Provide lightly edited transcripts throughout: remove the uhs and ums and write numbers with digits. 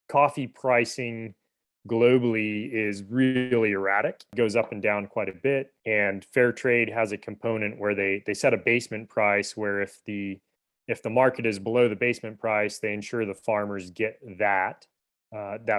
coffee pricing globally is really erratic. It goes up and down quite a bit. And fair trade has a component where they set a basement price where if the market is below the basement price, they ensure the farmers get that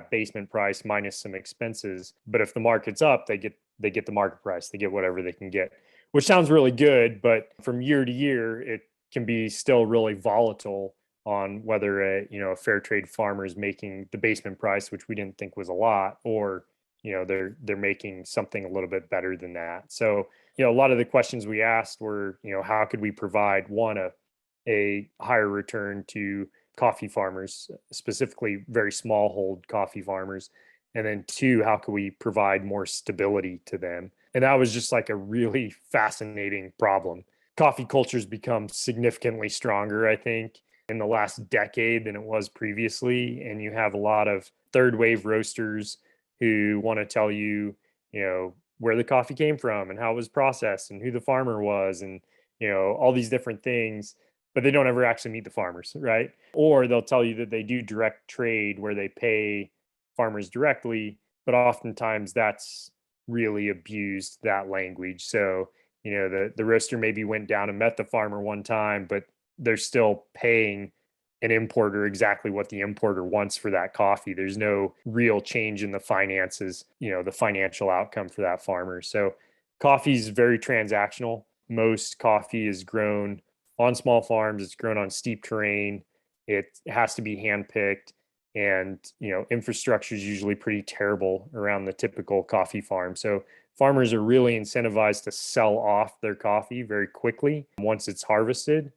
basement price minus some expenses. But if the market's up, they get the market price. They get whatever they can get, which sounds really good, but from year to year, it can be still really volatile on whether a fair trade farmer is making the basement price, which we didn't think was a lot, or they're making something a little bit better than that. So a lot of the questions we asked were, how could we provide a higher return to coffee farmers, specifically very small hold coffee farmers, and then two, how could we provide more stability to them? And that was just like a really fascinating problem. Coffee culture's become significantly stronger, I think, in the last decade than it was previously. And you have a lot of third wave roasters who want to tell you, where the coffee came from and how it was processed and who the farmer was and, all these different things, but they don't ever actually meet the farmers, right? Or they'll tell you that they do direct trade where they pay farmers directly, but oftentimes that's really abused, that language. So, the roaster maybe went down and met the farmer one time, but they're still paying an importer exactly what the importer wants for that coffee. There's no real change in the finances, the financial outcome for that farmer. So coffee is very transactional. Most coffee is grown on small farms. It's grown on steep terrain. It has to be handpicked, and infrastructure is usually pretty terrible around the typical coffee farm. So farmers are really incentivized to sell off their coffee very quickly once it's harvested.